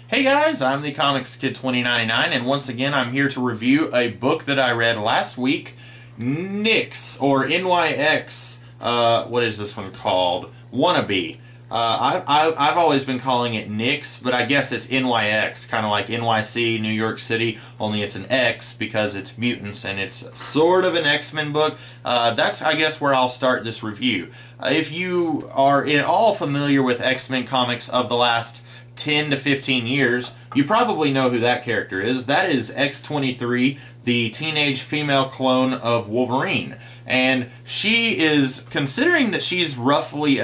Hey guys, I'm the Comics Kid 2099, and once again I'm here to review a book that I read last week, NYX, or NYX, what is this one called? Wannabe. I've always been calling it NYX, but I guess it's NYX, kind of like NYC, New York City, only it's an X because it's mutants, and it's sort of an X-Men book. That's, I guess, where I'll start this review. If you are at all familiar with X-Men comics of the last 10 to 15 years, you probably know who that character is. That is X-23, the teenage female clone of Wolverine. And she is, considering that she's roughly,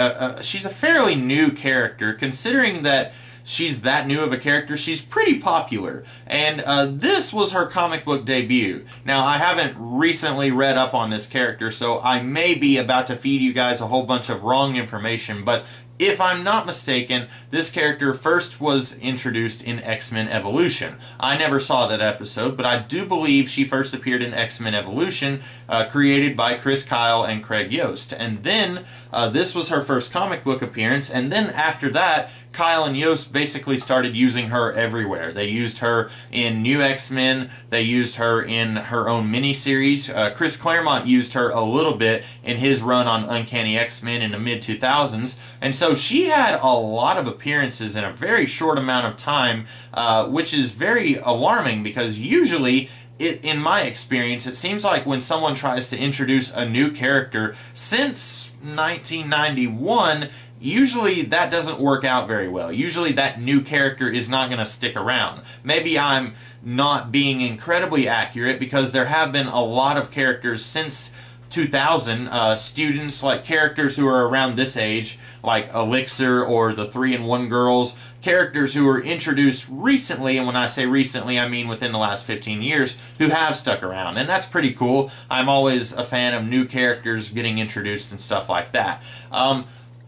she's a fairly new character, considering that she's that new of a character, she's pretty popular. And this was her comic book debut. Now, I haven't recently read up on this character, so I may be about to feed you guys a whole bunch of wrong information, but if I'm not mistaken, this character first was introduced in X-Men Evolution. I never saw that episode, but I do believe she first appeared in X-Men Evolution, created by Chris Kyle and Craig Yost. And then, this was her first comic book appearance, and then after that, Kyle and Yost basically started using her everywhere. They used her in New X-Men, they used her in her own miniseries. Chris Claremont used her a little bit in his run on Uncanny X-Men in the mid-2000s, and so she had a lot of appearances in a very short amount of time, which is very alarming because usually, in my experience, it seems like when someone tries to introduce a new character since 1991, usually that doesn't work out very well. Usually that new character is not going to stick around. Maybe I'm not being incredibly accurate because there have been a lot of characters since 2000, students, like characters who are around this age, like Elixir or the 3-in-1 Girls, characters who were introduced recently, and when I say recently, I mean within the last 15 years, who have stuck around, and that's pretty cool. I'm always a fan of new characters getting introduced and stuff like that.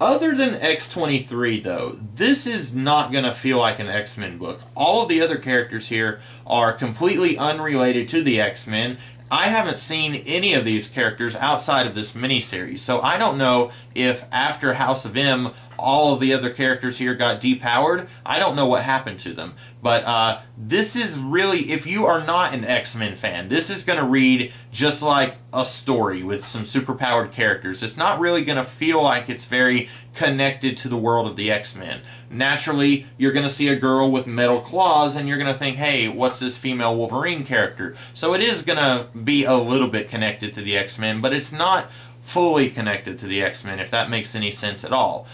Other than X-23, though, this is not going to feel like an X-Men book. All of the other characters here are completely unrelated to the X-Men. I haven't seen any of these characters outside of this miniseries, so I don't know if after House of M, all of the other characters here got depowered. I don't know what happened to them. But this is really, if you are not an X-Men fan, this is going to read just like a story with some superpowered characters. It's not really going to feel like it's very connected to the world of the X-Men. Naturally, you're going to see a girl with metal claws and you're going to think, hey, what's this female Wolverine character? So it is going to be a little bit connected to the X-Men, but it's not fully connected to the X-Men, if that makes any sense at all.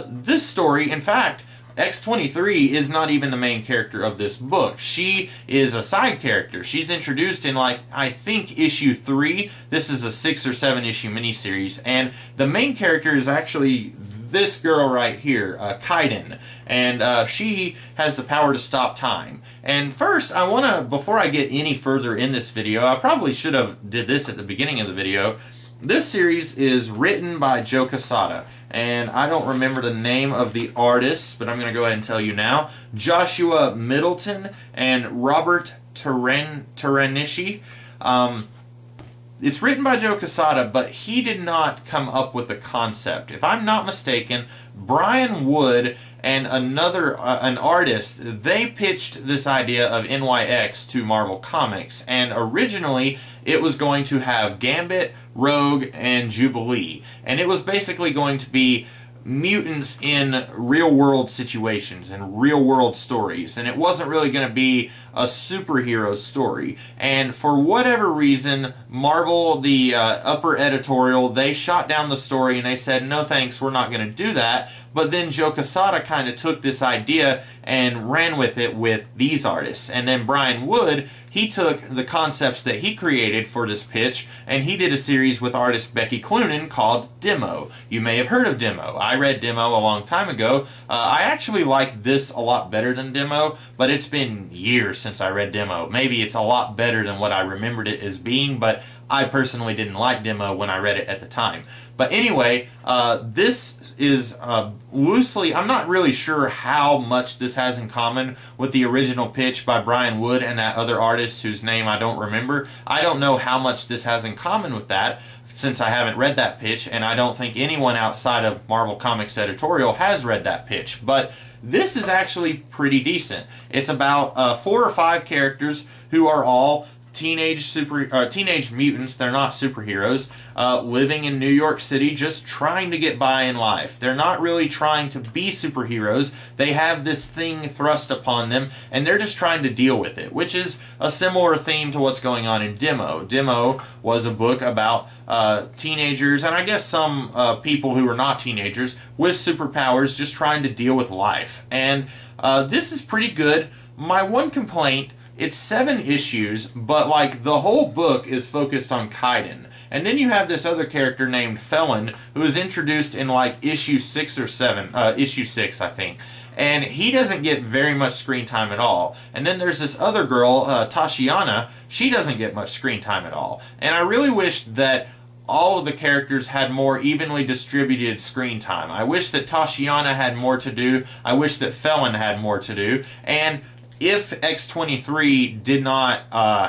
This story, in fact, X-23 is not even the main character of this book. She is a side character. She's introduced in, like, I think issue 3. This is a 6 or 7 issue miniseries, and the main character is actually this girl right here, Kaiden, and she has the power to stop time. And first, I want to, before I get any further in this video, I probably should have did this at the beginning of the video. This series is written by Joe Quesada, and I don't remember the name of the artist, but I'm going to go ahead and tell you now. Joshua Middleton and Robert Terenishi. It's written by Joe Quesada, but he did not come up with the concept. If I'm not mistaken, Brian Wood and an artist, they pitched this idea of NYX to Marvel Comics, and originally it was going to have Gambit, Rogue, and Jubilee, and it was basically going to be mutants in real-world situations and real-world stories, and it wasn't really going to be a superhero story. And for whatever reason, Marvel, the upper editorial, they shot down the story and they said, no thanks, we're not going to do that. But then Joe Quesada kind of took this idea and ran with it with these artists. And then Brian Wood, he took the concepts that he created for this pitch, and he did a series with artist Becky Cloonan called Demo. You may have heard of Demo. I read Demo a long time ago. I actually like this a lot better than Demo, but it's been years since I read Demo. Maybe it's a lot better than what I remembered it as being, but I personally didn't like Demo when I read it at the time. But anyway, this is loosely, I'm not really sure how much this has in common with the original pitch by Brian Wood and that other artist whose name I don't remember. I don't know how much this has in common with that, since I haven't read that pitch, and I don't think anyone outside of Marvel Comics editorial has read that pitch. But This is actually pretty decent. It's about 4 or 5 characters who are all teenage mutants. They're not superheroes, living in New York City, just trying to get by in life. They're not really trying to be superheroes. They have this thing thrust upon them, and they're just trying to deal with it, which is a similar theme to what's going on in Demo. Demo was a book about teenagers, and I guess some people who are not teenagers, with superpowers, just trying to deal with life. And this is pretty good. My one complaint, it's 7 issues, but like the whole book is focused on Kaiden. And then you have this other character named Felon who is introduced in like issue 6 or 7, issue 6 I think. And he doesn't get very much screen time at all. And then there's this other girl, Tashiana, she doesn't get much screen time at all. And I really wish that all of the characters had more evenly distributed screen time. I wish that Tashiana had more to do. I wish that Felon had more to do. And if X-23 did not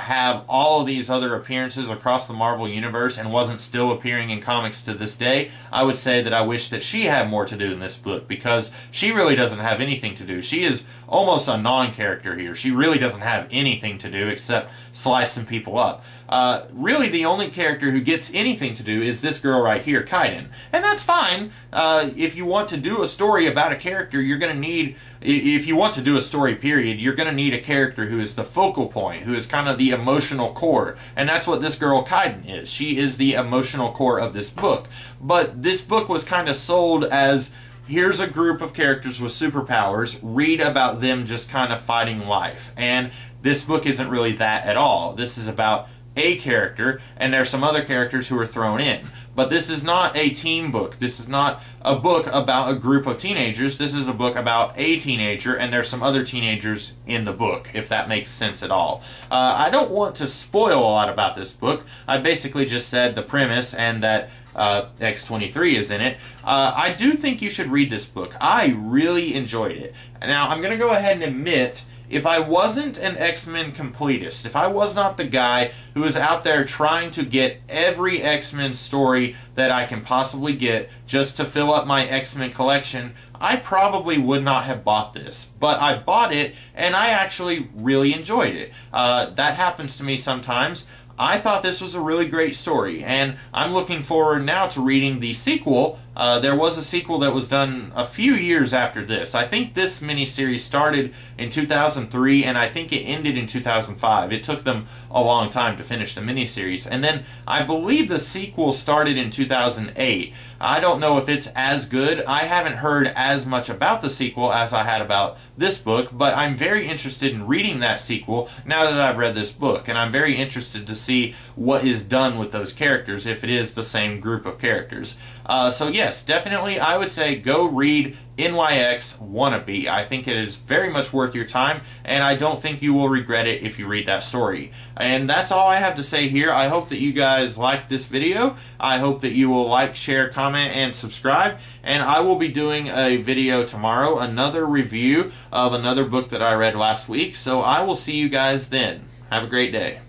have all of these other appearances across the Marvel Universe and wasn't still appearing in comics to this day, I would say that I wish that she had more to do in this book, because she really doesn't have anything to do. She is almost a non-character here. She really doesn't have anything to do except slice some people up. Really, the only character who gets anything to do is this girl right here, Kaiden. And that's fine. If you want to do a story about a character, you're going to need, if you want to do a story, period, you're going to need a character who is the focal point, who is kind of the emotional core. And that's what this girl Kaiden is. She is the emotional core of this book. But this book was kind of sold as, here's a group of characters with superpowers, read about them just kind of fighting life. And this book isn't really that at all. This is about a character, and there's some other characters who are thrown in. But this is not a team book. This is not a book about a group of teenagers. This is a book about a teenager, and there's some other teenagers in the book, if that makes sense at all. I don't want to spoil a lot about this book. I basically just said the premise and that X-23 is in it. I do think you should read this book. I really enjoyed it. Now, I'm going to go ahead and admit, if I wasn't an X-Men completist, if I was not the guy who is out there trying to get every X-Men story that I can possibly get just to fill up my X-Men collection, I probably would not have bought this. But I bought it, and I actually really enjoyed it. That happens to me sometimes. I thought this was a really great story, and I'm looking forward now to reading the sequel. There was a sequel that was done a few years after this. I think this miniseries started in 2003, and I think it ended in 2005. It took them a long time to finish the miniseries. And then I believe the sequel started in 2008. I don't know if it's as good. I haven't heard as much about the sequel as I had about this book, but I'm very interested in reading that sequel now that I've read this book, and I'm very interested to see what is done with those characters, if it is the same group of characters. So yes, definitely I would say go read NYX Wannabe. I think it is very much worth your time, and I don't think you will regret it if you read that story. And that's all I have to say here. I hope that you guys liked this video. I hope that you will like, share, comment, and subscribe. And I will be doing a video tomorrow, another review of another book that I read last week. So I will see you guys then. Have a great day.